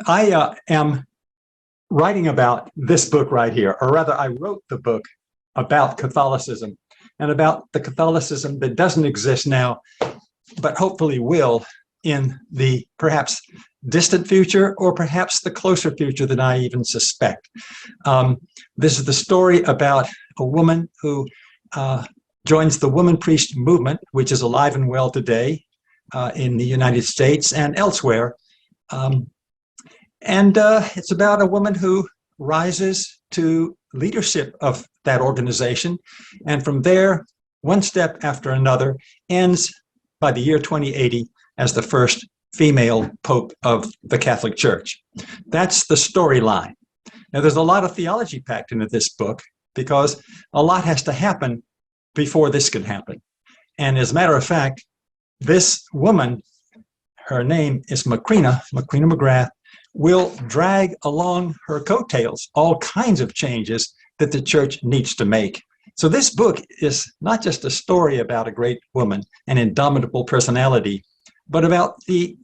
I am writing about this book right here, or rather, I wrote the book about Catholicism and about the Catholicism that doesn't exist now, but hopefully will in the perhaps distant future or perhaps the closer future than I even suspect. This is the story about a woman who joins the Womanpriest movement, which is alive and well today in the United States and elsewhere. It's about a woman who rises to leadership of that organization. And from there, one step after another, ends by the year 2080 as the first female pope of the Catholic Church. That's the storyline. Now, there's a lot of theology packed into this book because a lot has to happen before this can happen. And as a matter of fact, this woman, her name is Macrina McGrath, will drag along her coattails all kinds of changes that the church needs to make. So this book is not just a story about a great woman, an indomitable personality, but about the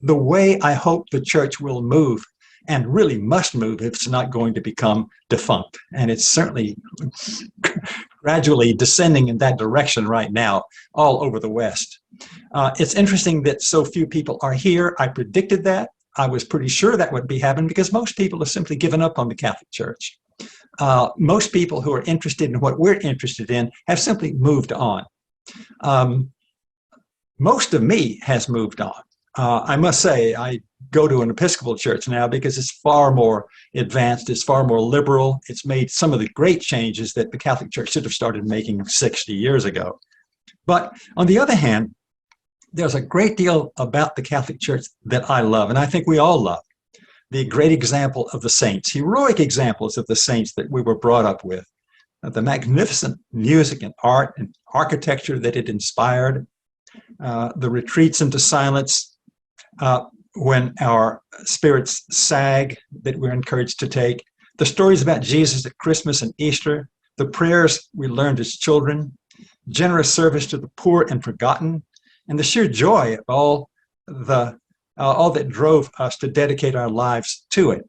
way I hope the church will move, and really must move if it's not going to become defunct. And it's certainly gradually descending in that direction right now all over the West. It's interesting that so few people are here. I predicted that. I was pretty sure that would be happening because most people have simply given up on the Catholic Church. Most people who are interested in what we're interested in have simply moved on. Most of me has moved on. I must say, I go to an Episcopal church now because it's far more advanced, it's far more liberal. It's made some of the great changes that the Catholic Church should have started making 60 years ago. But on the other hand, there's a great deal about the Catholic Church that I love, and I think we all love. The great example of the saints, heroic examples of the saints that we were brought up with, the magnificent music and art and architecture that it inspired, the retreats into silence when our spirits sag that we're encouraged to take, the stories about Jesus at Christmas and Easter, the prayers we learned as children, generous service to the poor and forgotten, and the sheer joy of all that drove us to dedicate our lives to it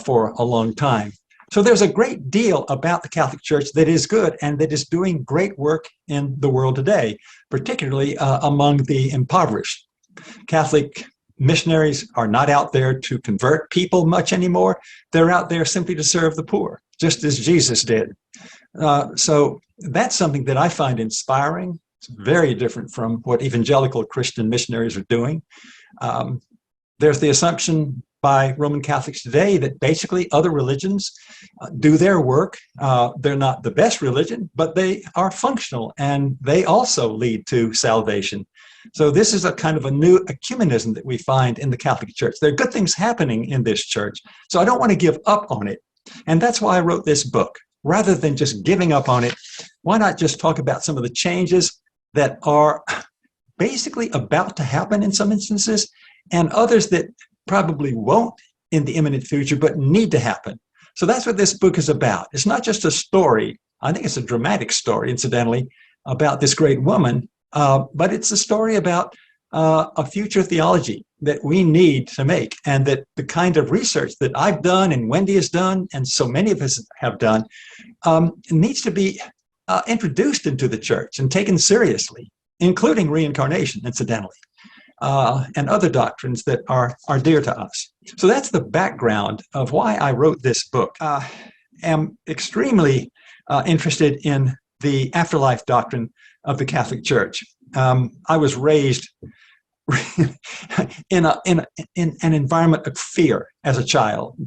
for a long time. So there's a great deal about the Catholic Church that is good and that is doing great work in the world today, particularly among the impoverished. Catholic missionaries are not out there to convert people much anymore. They're out there simply to serve the poor, just as Jesus did. So that's something that I find inspiring. It's very different from what evangelical Christian missionaries are doing. There's the assumption by Roman Catholics today that basically other religions do their work. They're not the best religion, but they are functional and they also lead to salvation. So this is a kind of a new ecumenism that we find in the Catholic Church. There are good things happening in this church, so I don't want to give up on it. And that's why I wrote this book. Rather than just giving up on it, why not just talk about some of the changes that are basically about to happen in some instances, and others that probably won't in the imminent future, but need to happen. So that's what this book is about. It's not just a story. I think it's a dramatic story, incidentally, about this great woman, but it's a story about a future theology that we need to make, and that the kind of research that I've done and Wendy has done, and so many of us have done, needs to be introduced into the church and taken seriously, including reincarnation, incidentally. And other doctrines that are dear to us. So that's the background of why I wrote this book. I am extremely interested in the afterlife doctrine of the Catholic Church. I was raised in an environment of fear as a child,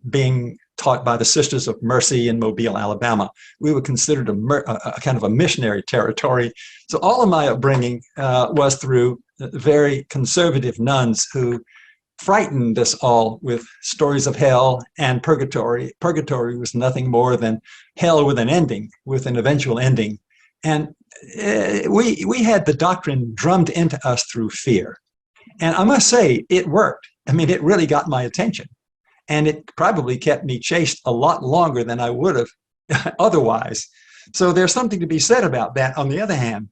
being taught by the Sisters of Mercy in Mobile, Alabama. We were considered a kind of a missionary territory. So all of my upbringing was through very conservative nuns who frightened us all with stories of hell and purgatory. Purgatory was nothing more than hell with an ending, with an eventual ending. And we had the doctrine drummed into us through fear. And I must say, it worked. I mean, it really got my attention. And it probably kept me chaste a lot longer than I would have otherwise. So there's something to be said about that. On the other hand,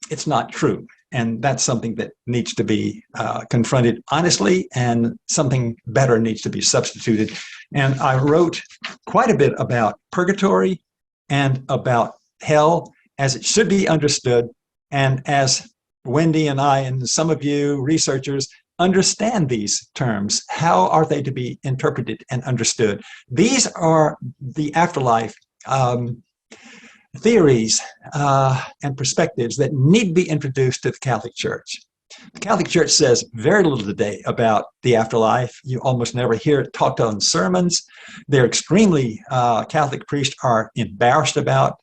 it's not true. And that's something that needs to be confronted honestly, and something better needs to be substituted. And I wrote quite a bit about purgatory and about hell as it should be understood, and as Wendy and I and some of you researchers understand these terms. How are they to be interpreted and understood? These are the afterlife theories and perspectives that need to be introduced to the Catholic Church. The Catholic Church says very little today about the afterlife. You almost never hear it talked on sermons. They're extremely, Catholic priests are embarrassed about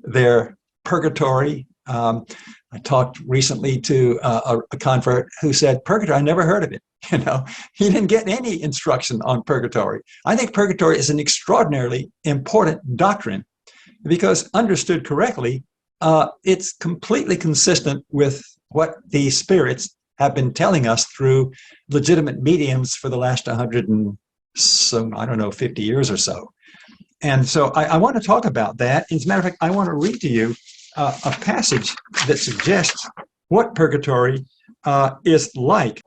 their purgatory. I talked recently to a convert who said, purgatory, I never heard of it. You know, he didn't get any instruction on purgatory. I think purgatory is an extraordinarily important doctrine because understood correctly, it's completely consistent with what the spirits have been telling us through legitimate mediums for the last 100 and so, I don't know, 50 years or so. And so I want to talk about that. As a matter of fact, I want to read to you a passage that suggests what purgatory is like.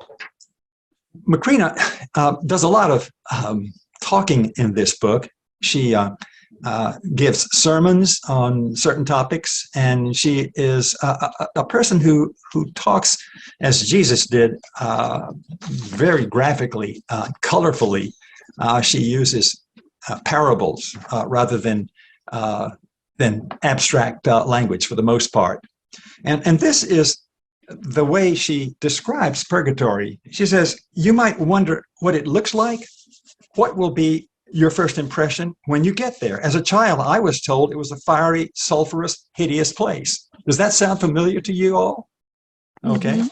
Macrina does a lot of talking in this book. She gives sermons on certain topics, and she is a person who talks as Jesus did, very graphically, colorfully. She uses parables rather than abstract language for the most part. And this is the way she describes purgatory. She says, you might wonder what it looks like. What will be your first impression when you get there? As a child, I was told it was a fiery, sulfurous, hideous place. Does that sound familiar to you all? Okay.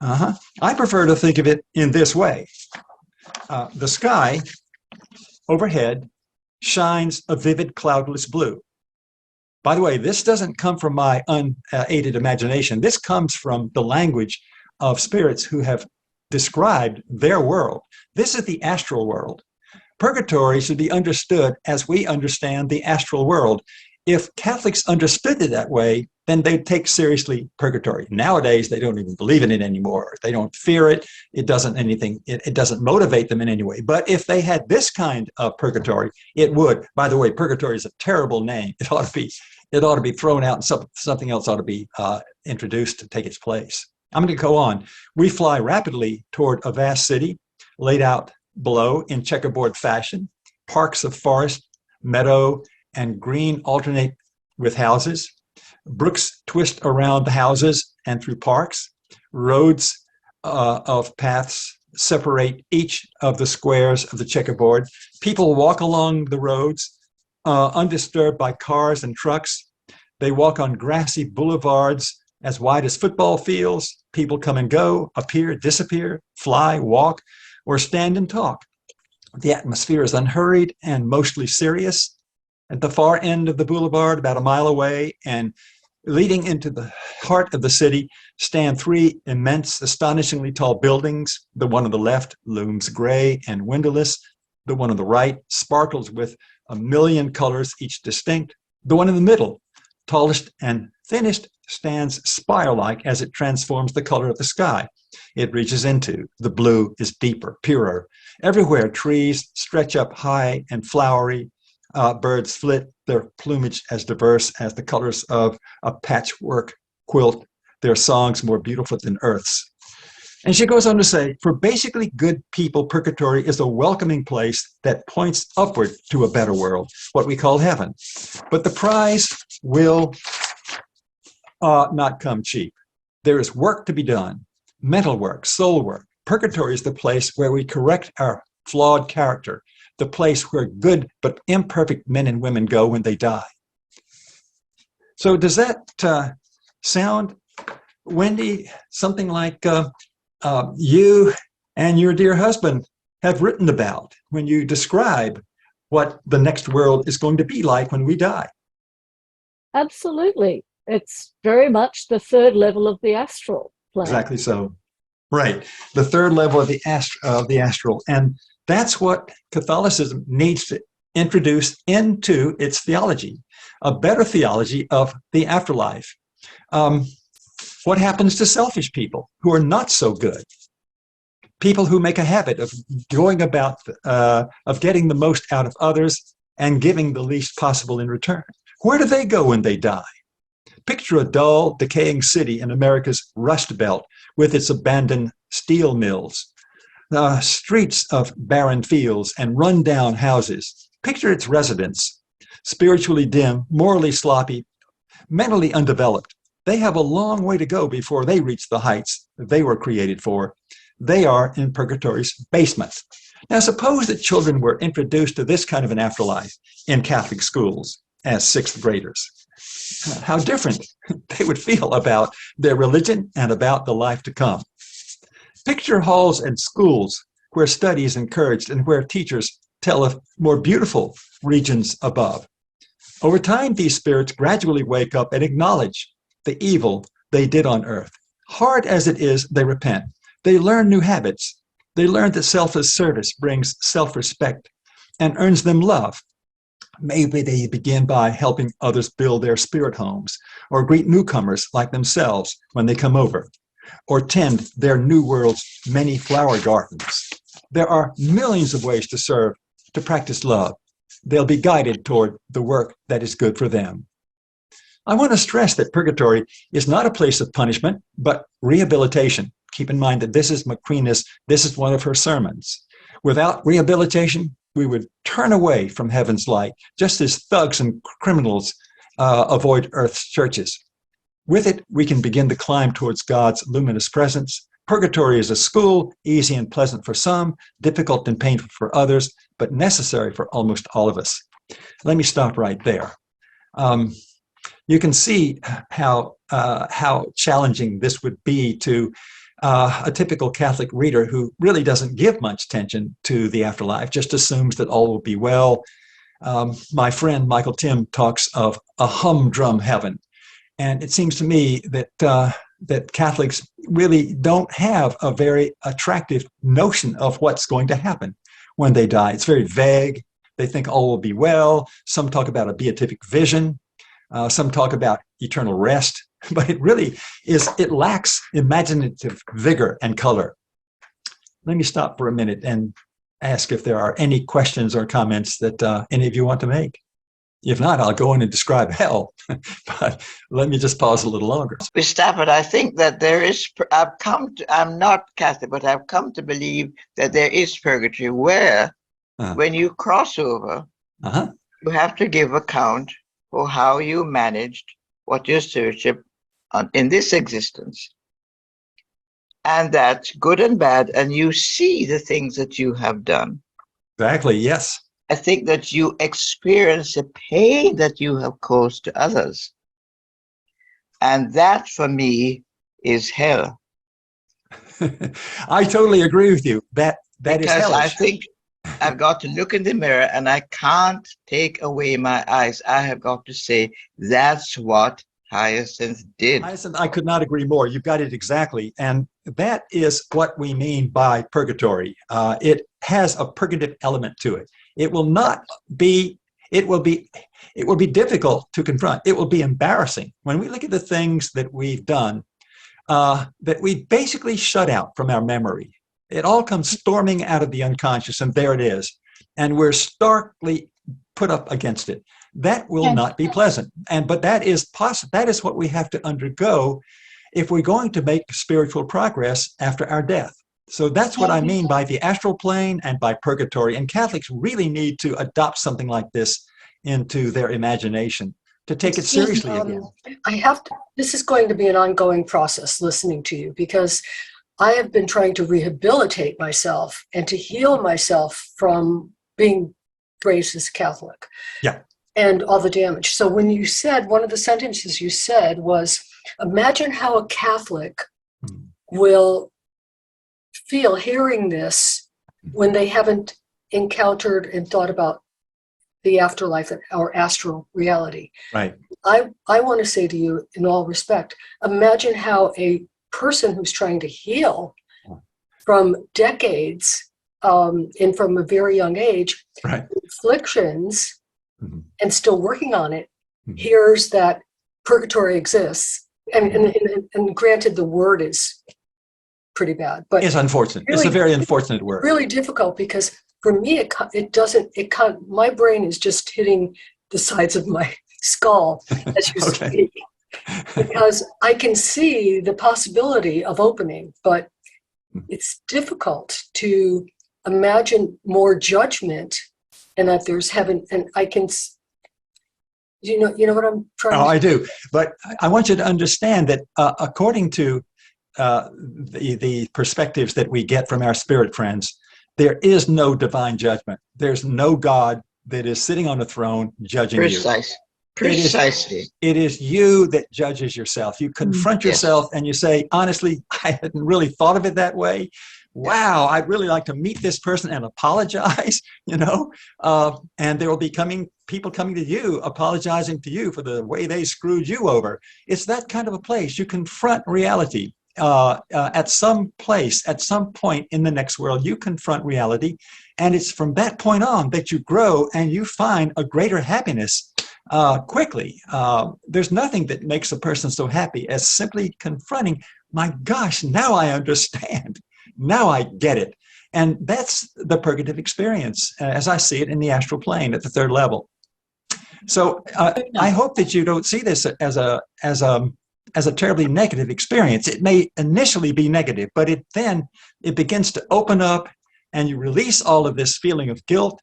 Mm-hmm. I prefer to think of it in this way. The sky overhead shines a vivid cloudless blue. By the way, this doesn't come from my unaided imagination. This comes from the language of spirits who have described their world. This is the astral world. Purgatory should be understood as we understand the astral world. If Catholics understood it that way, then they'd take seriously purgatory. Nowadays, they don't even believe in it anymore. They don't fear it. It doesn't motivate them in any way. But if they had this kind of purgatory, it would. By the way, purgatory is a terrible name. It ought to be thrown out, and something else ought to be introduced to take its place. I'm going to go on. We fly rapidly toward a vast city laid out below in checkerboard fashion. Parks of forest, meadow, and green alternate with houses. Brooks twist around the houses and through parks. Roads of paths separate each of the squares of the checkerboard. People walk along the roads undisturbed by cars and trucks. They walk on grassy boulevards as wide as football fields. People come and go, appear, disappear, fly, walk, or stand and talk. The atmosphere is unhurried and mostly serious. At the far end of the boulevard, about a mile away, and leading into the heart of the city, stand three immense, astonishingly tall buildings. The one on the left looms gray and windowless. The one on the right sparkles with a million colors, each distinct. The one in the middle, tallest and thinnest, stands spire-like as it transforms the color of the sky it reaches into. The blue is deeper, purer. Everywhere, trees stretch up high and flowery. Birds flit, their plumage as diverse as the colors of a patchwork quilt, their songs more beautiful than Earth's. And she goes on to say, for basically good people, purgatory is a welcoming place that points upward to a better world, what we call heaven. But the prize will not come cheap. There is work to be done, mental work, soul work. Purgatory is the place where we correct our flawed character, the place where good but imperfect men and women go when they die. So does that sound, Wendy, something like you and your dear husband have written about when you describe what the next world is going to be like when we die? Absolutely. It's very much the third level of the astral plane. Exactly so. Right. The third level of the astral. And that's what Catholicism needs to introduce into its theology, a better theology of the afterlife. What happens to selfish people who are not so good? People who make a habit of going about, of getting the most out of others and giving the least possible in return. Where do they go when they die? Picture a dull, decaying city in America's Rust Belt with its abandoned steel mills, the streets of barren fields and run-down houses. Picture its residents, spiritually dim, morally sloppy, mentally undeveloped. They have a long way to go before they reach the heights they were created for. They are in purgatory's basement. Now, suppose that children were introduced to this kind of an afterlife in Catholic schools as sixth graders. How different they would feel about their religion and about the life to come. Picture halls and schools where study is encouraged and where teachers tell of more beautiful regions above. Over time, these spirits gradually wake up and acknowledge the evil they did on earth. Hard as it is, they repent. They learn new habits. They learn that selfless service brings self-respect and earns them love. Maybe they begin by helping others build their spirit homes, or greet newcomers like themselves when they come over, or tend their new world's many flower gardens. There are millions of ways to serve, to practice love. They'll be guided toward the work that is good for them. I want to stress that purgatory is not a place of punishment, but rehabilitation. Keep in mind that this is one of her sermons. Without rehabilitation, we would turn away from heaven's light, just as thugs and criminals avoid earth's churches. With it, we can begin to climb towards God's luminous presence. Purgatory is a school, easy and pleasant for some, difficult and painful for others, but necessary for almost all of us. Let me stop right there. You can see how challenging this would be to a typical Catholic reader who really doesn't give much attention to the afterlife, just assumes that all will be well. My friend Michael Tim talks of a humdrum heaven. And it seems to me that Catholics really don't have a very attractive notion of what's going to happen when they die. It's very vague. They think all will be well. Some talk about a beatific vision. Some talk about eternal rest. But it really is, it lacks imaginative vigor and color. Let me stop for a minute and ask if there are any questions or comments that any of you want to make. If not, I'll go in and describe hell. But let me just pause a little longer. With Stafford, I think that there is, I'm not Catholic, but I've come to believe that there is purgatory where, when you cross over, you have to give account for how you managed what your stewardship in this existence. And that's good and bad, and you see the things that you have done. Exactly, yes. I think that you experience the pain that you have caused to others. And that, for me, is hell. I totally agree with you. That is hell. Because I think I've got to look in the mirror and I can't take away my eyes. I have got to say, that's what Hyacinth did. Hyacinth, I could not agree more. You've got it exactly. And that is what we mean by purgatory. It has a purgative element to it. It will be difficult to confront. It will be embarrassing. When we look at the things that we've done, that we basically shut out from our memory. It all comes storming out of the unconscious, and there it is. And we're starkly put up against it. That will not be pleasant. But that is what we have to undergo if we're going to make spiritual progress after our death. So that's what I mean by the astral plane and by purgatory. And Catholics really need to adopt something like this into their imagination to take it seriously again. This is going to be an ongoing process listening to you, because I have been trying to rehabilitate myself and to heal myself from being raised as a Catholic. Yeah. And all the damage. So when you said, one of the sentences you said was, imagine how a Catholic will feel hearing this when they haven't encountered and thought about the afterlife or astral reality. Right. I want to say to you, in all respect, imagine how a person who's trying to heal from decades and from a very young age, afflictions, and still working on it, hears that purgatory exists And granted, the word is pretty bad, but it's unfortunate. Really, it's a very unfortunate word. Really difficult because for me, my brain is just hitting the sides of my skull as you Okay. speak, because I can see the possibility of opening, but it's difficult to imagine more judgment and that there's heaven. And I can, you know what I'm trying to I do. But I want you to understand that according to the perspectives that we get from our spirit friends, there is no divine judgment. There's no God that is sitting on a throne judging you. Precisely. It is you that judges yourself. You confront yourself and you say, honestly, I hadn't really thought of it that way. Wow, I'd really like to meet this person and apologize, and there will be people coming to you, apologizing to you for the way they screwed you over. It's that kind of a place. You confront reality. At some place, at some point in the next world, you confront reality. And it's from that point on that you grow and you find a greater happiness quickly. There's nothing that makes a person so happy as simply confronting, my gosh, now I understand. Now I get it. And that's the purgative experience, as I see it in the astral plane at the third level. So I hope that you don't see this as a terribly negative experience. It may initially be negative, but it begins to open up and you release all of this feeling of guilt.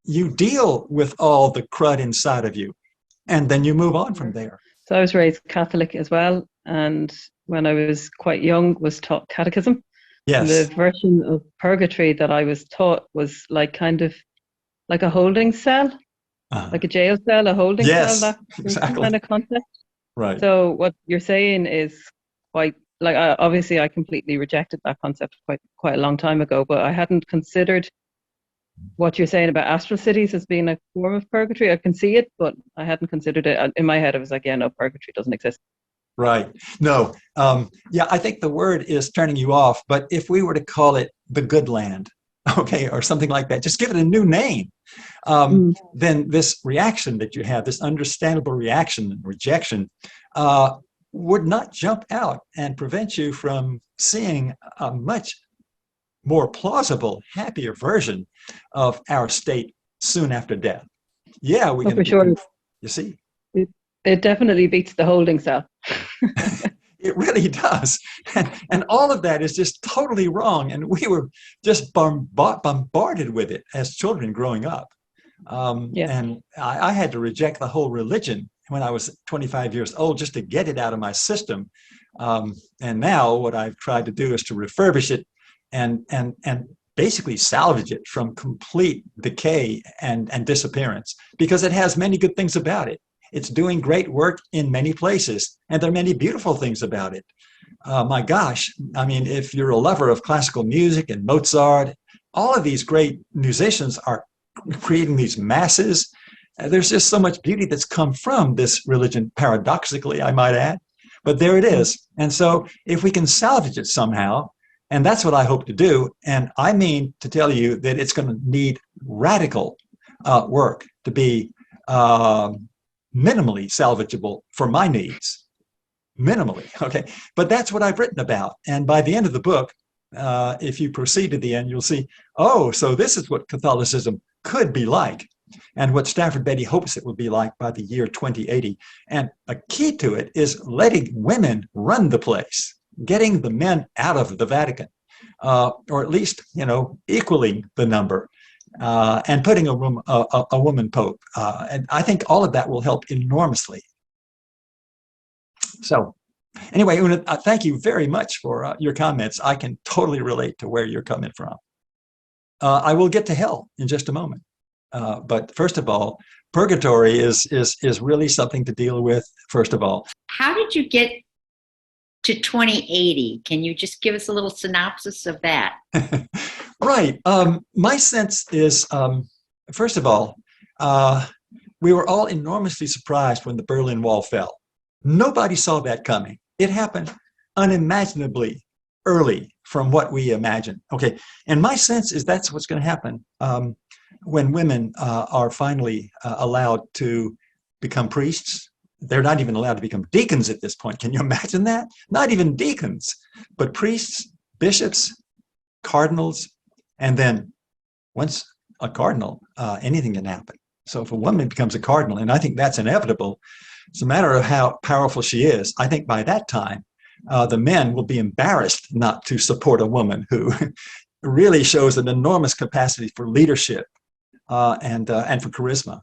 You deal with all the crud inside of you, and then you move on from there. So I was raised Catholic as well, and when I was quite young was taught catechism. Yes. And the version of purgatory that I was taught was kind of like a holding cell, like a jail cell, a holding cell, that exactly. kind of concept. Right. So what you're saying is quite obviously I completely rejected that concept quite a long time ago, but I hadn't considered what you're saying about astral cities as being a form of purgatory. I can see it, but I hadn't considered it. In my head, I was like, yeah, no, purgatory doesn't exist. Right. No. I think the word is turning you off, but if we were to call it the good land, okay, or something like that, just give it a new name, then this reaction that you have, this understandable reaction and rejection, would not jump out and prevent you from seeing a much more plausible, happier version of our state soon after death. Yeah, we can. For sure. You see, it definitely beats the holding cell. It really does, and all of that is just totally wrong. And we were just bombarded with it as children growing up. And I had to reject the whole religion when I was 25 years old just to get it out of my system. And now what I've tried to do is to refurbish it and basically salvage it from complete decay and disappearance, because it has many good things about it. It's doing great work in many places, and there are many beautiful things about it. My gosh, I mean, if you're a lover of classical music and Mozart, all of these great musicians are creating these masses. There's just so much beauty that's come from this religion, paradoxically, I might add. But there it is. And so if we can salvage it somehow, and that's what I hope to do, and I mean to tell you that it's going to need radical work to be minimally salvageable for my needs. Minimally, okay? But that's what I've written about. And by the end of the book, if you proceed to the end, you'll see, oh, so this is what Catholicism could be like, and what Stafford Betty hopes it will be like by the year 2080. And a key to it is letting women run the place, getting the men out of the Vatican, or at least, equaling the number, and putting a woman pope. And I think all of that will help enormously. So anyway, Una, thank you very much for your comments. I can totally relate to where you're coming from. I will get to hell in just a moment. But first of all, purgatory is really something to deal with, first of all. How did you get to 2080? Can you just give us a little synopsis of that? Right. My sense is, first of all, we were all enormously surprised when the Berlin Wall fell. Nobody saw that coming. It happened unimaginably early from what we imagined. Okay. And my sense is that's what's going to happen when women are finally allowed to become priests, they're not even allowed to become deacons at this point. Can you imagine that? Not even deacons, but priests, bishops, cardinals, and then once a cardinal, anything can happen. So if a woman becomes a cardinal, and I think that's inevitable, it's a matter of how powerful she is. I think by that time, the men will be embarrassed not to support a woman who really shows an enormous capacity for leadership and for charisma.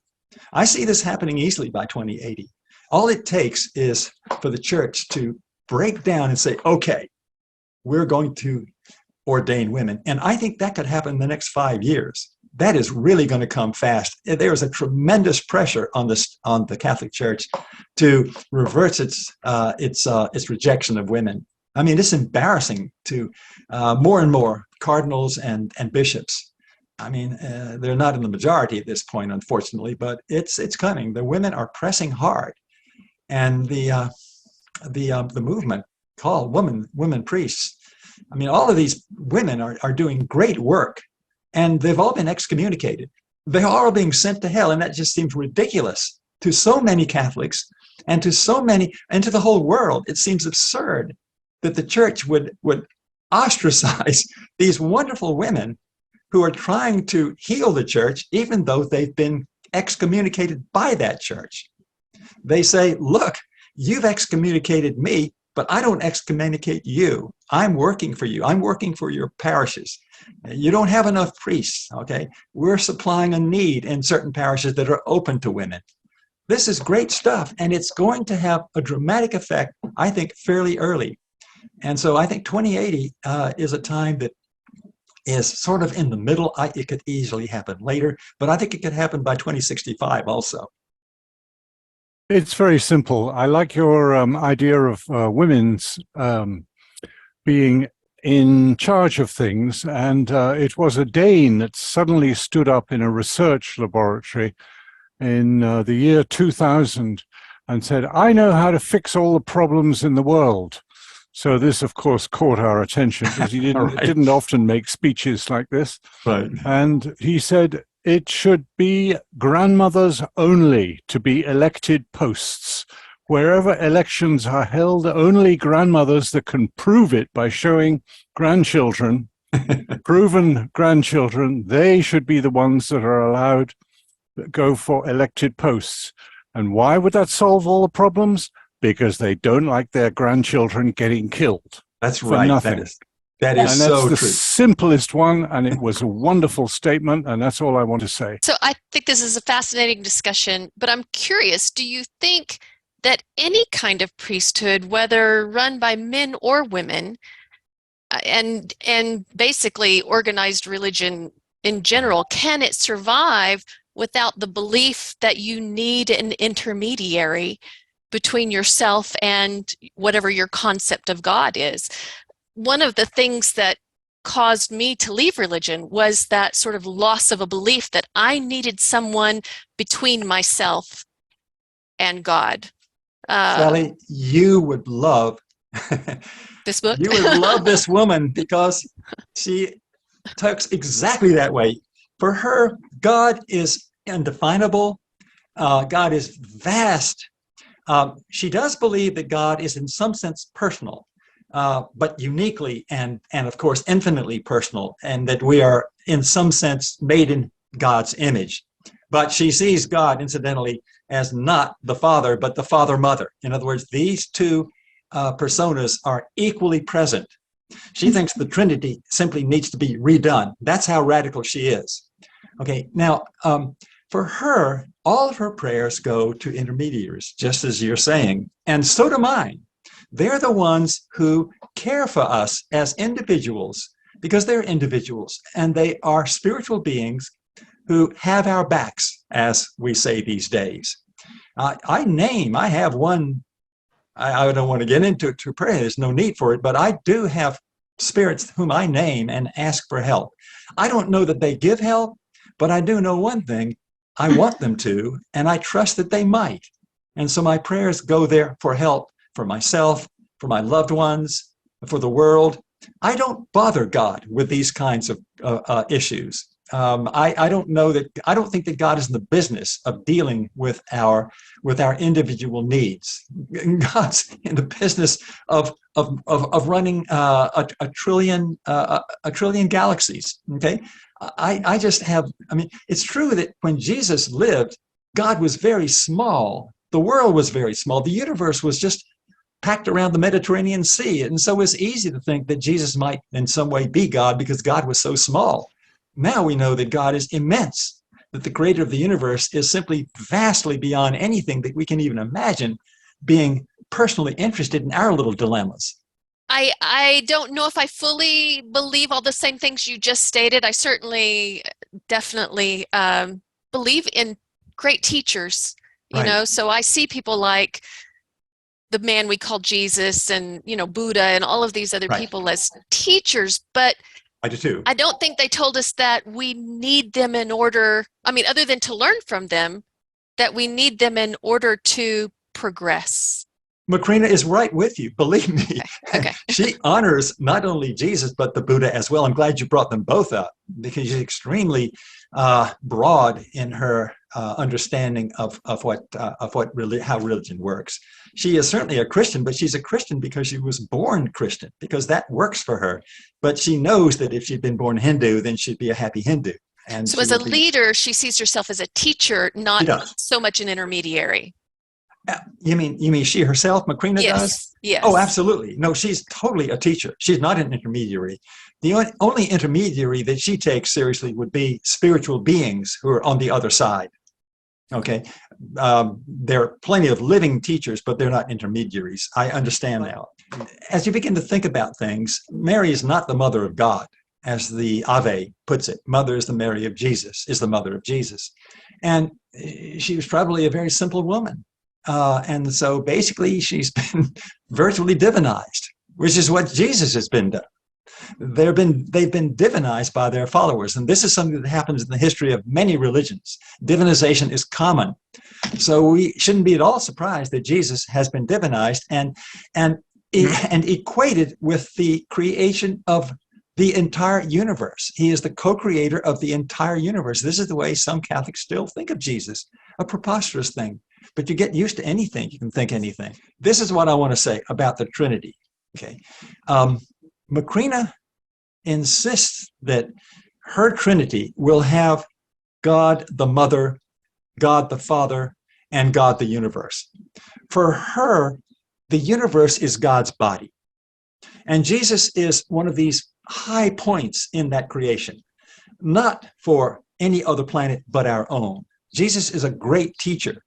I see this happening easily by 2080. All it takes is for the church to break down and say, okay, we're going to ordain women. And I think that could happen in the next 5 years. That is really going to come fast. There is a tremendous pressure on the Catholic Church to reverse its rejection of women. I mean, it's embarrassing to more and more cardinals and bishops. I mean, they're not in the majority at this point, unfortunately, but it's coming. The women are pressing hard, and the movement called Womanpriest. I mean, all of these women are doing great work, and they've all been excommunicated. They're all being sent to hell, and that just seems ridiculous to so many Catholics and to so many, and to the whole world. It seems absurd that the church would ostracize these wonderful women who are trying to heal the church, even though they've been excommunicated by that church. They say, look, you've excommunicated me, but I don't excommunicate you. I'm working for you. I'm working for your parishes. You don't have enough priests, okay? We're supplying a need in certain parishes that are open to women. This is great stuff, and it's going to have a dramatic effect, I think, fairly early. And so I think 2080 is a time that is sort of in the middle. It could easily happen later, but I think it could happen by 2065 also. It's very simple. I like your idea of women's being in charge of things. And it was a Dane that suddenly stood up in a research laboratory in the year 2000 and said, I know how to fix all the problems in the world. So this, of course, caught our attention because he didn't often make speeches like this. Right. And he said it should be grandmothers only to be elected posts. Wherever elections are held, only grandmothers that can prove it by showing grandchildren, proven grandchildren, they should be the ones that are allowed to go for elected posts. And why would that solve all the problems? Because they don't like their grandchildren getting killed. That's right. Nothing. That is and so that's the true. simplest one, and it was a wonderful statement, and that's all I want to say. So I think this is a fascinating discussion, but I'm curious, do you think that any kind of priesthood, whether run by men or women, and basically organized religion in general, can it survive without the belief that you need an intermediary between yourself and whatever your concept of God is? One of the things that caused me to leave religion was that sort of loss of a belief that I needed someone between myself and God. Sally, you would love this book. You would love this woman because she talks exactly that way. For her, God is undefinable. God is vast. She does believe that God is in some sense personal, but uniquely and of course infinitely personal, and that we are in some sense made in God's image. But she sees God, incidentally, as not the Father, but the Father-Mother. In other words, these two personas are equally present. She thinks the Trinity simply needs to be redone. That's how radical she is. Okay, now, for her, all of her prayers go to intermediaries, just as you're saying, and so do mine. They're the ones who care for us as individuals, because they're individuals, and they are spiritual beings who have our backs, as we say these days. I have one, I don't want to get into prayer, there's no need for it, but I do have spirits whom I name and ask for help. I don't know that they give help, but I do know one thing, I want them to, and I trust that they might. And so my prayers go there for help, for myself, for my loved ones, for the world. I don't bother God with these kinds of issues. I don't think that God is in the business of dealing with our individual needs. God's in the business of running a trillion galaxies. Okay, I mean, it's true that when Jesus lived, God was very small. The world was very small. The universe was just packed around the Mediterranean Sea. And so it was easy to think that Jesus might in some way be God because God was so small. Now we know that God is immense, that the creator of the universe is simply vastly beyond anything that we can even imagine, being personally interested in our little dilemmas. I don't know if I fully believe all the same things you just stated. I certainly, definitely believe in great teachers, you know, so I see people like the man we call Jesus and, you know, Buddha and all of these other people as teachers, but I do too. I don't think they told us that we need them in order, I mean, other than to learn from them, that we need them in order to progress. Macrina is right with you, believe me. Okay. She honors not only Jesus, but the Buddha as well. I'm glad you brought them both up because she's extremely broad in her understanding of how religion works. She is certainly a Christian, but she's a Christian because she was born Christian, because that works for her. But she knows that if she'd been born Hindu, then she'd be a happy Hindu. And so as a leader, she sees herself as a teacher, not so much an intermediary. You mean she herself, Macrina does? Yes. Oh, absolutely. No, she's totally a teacher. She's not an intermediary. The only intermediary that she takes seriously would be spiritual beings who are on the other side. Okay. There are plenty of living teachers, but they're not intermediaries. I understand now. As you begin to think about things, Mary is not the mother of God, as the Ave puts it. Mother is the Mary of Jesus, is the mother of Jesus. And she was probably a very simple woman. And so basically she's been virtually divinized, which is what Jesus has been done. They've been divinized by their followers. And this is something that happens in the history of many religions. Divinization is common. So we shouldn't be at all surprised that Jesus has been divinized and equated with the creation of the entire universe. He is the co-creator of the entire universe. This is the way some Catholics still think of Jesus, a preposterous thing. But you get used to anything, you can think anything. This is what I want to say about the Trinity. Okay, Macrina insists that her Trinity will have God the Mother, God the Father, and God the universe. For her, the universe is God's body. And Jesus is one of these high points in that creation, not for any other planet but our own. Jesus is a great teacher.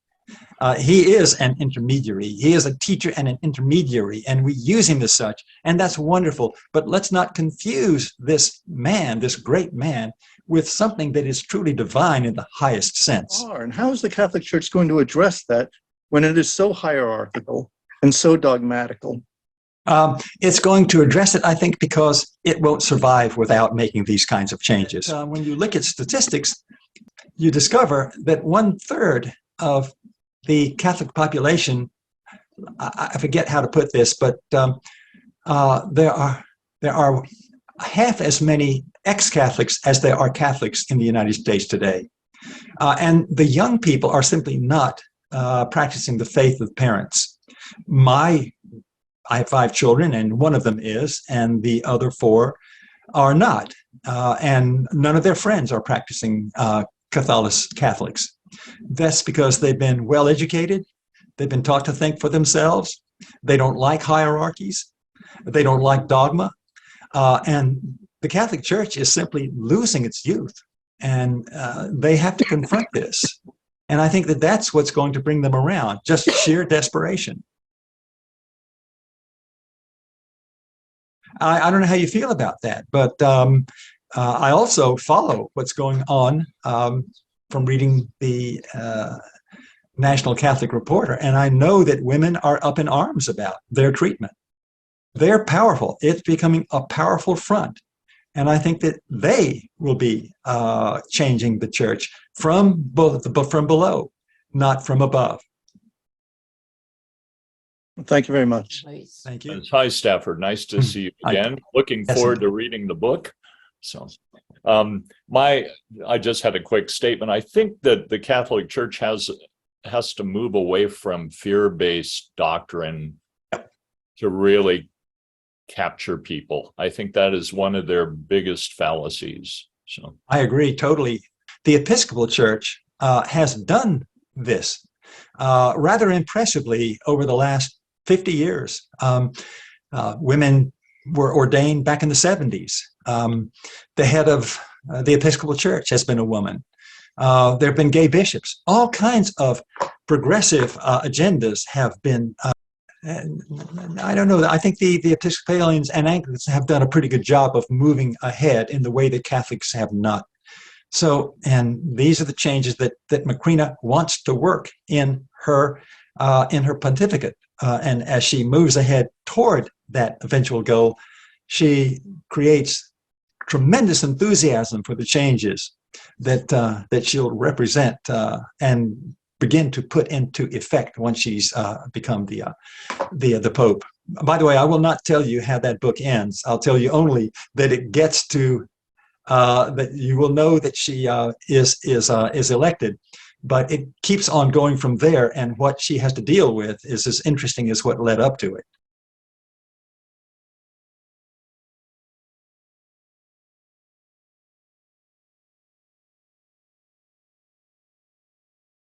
He is an intermediary. He is a teacher and an intermediary, and we use him as such, and that's wonderful. But let's not confuse this man, this great man, with something that is truly divine in the highest sense. And how is the Catholic Church going to address that when it is so hierarchical and so dogmatical? It's going to address it, I think, because it won't survive without making these kinds of changes. When you look at statistics, you discover that 1/3 of the Catholic population, I forget how to put this, but there are half as many ex-Catholics as there are Catholics in the United States today. And the young people are simply not practicing the faith of parents. I have 5 children, and one of them is, and the other 4 are not. And none of their friends are practicing Catholics. That's because they've been well educated. They've been taught to think for themselves. They don't like hierarchies. They don't like dogma. And the Catholic Church is simply losing its youth. And they have to confront this. And I think that that's what's going to bring them around, just sheer desperation. I don't know how you feel about that, but I also follow what's going on from reading the National Catholic Reporter, and I know that women are up in arms about their treatment. They're powerful. It's becoming a powerful front, and I think that they will be changing the church from below, not from above. Thank you very much. Thank you. Hi, Stafford. Nice to see you again. Looking forward to reading the book. So, I just had a quick statement. I think that the Catholic Church has to move away from fear-based doctrine to really capture people. I think that is one of their biggest fallacies. So I agree totally. The Episcopal Church has done this rather impressively over the last 50 years. Women were ordained back in the 70s. The head of the Episcopal Church has been a woman. There have been gay bishops. All kinds of progressive agendas have been. I don't know. I think the Episcopalians and Anglicans have done a pretty good job of moving ahead in the way that Catholics have not. So, and these are the changes that Macrina wants to work in her pontificate. And as she moves ahead toward that eventual goal, she creates tremendous enthusiasm for the changes that she'll represent and begin to put into effect once she's become the Pope. By the way, I will not tell you how that book ends. I'll tell you only that it gets to that you will know that she is elected, but it keeps on going from there. And what she has to deal with is as interesting as what led up to it.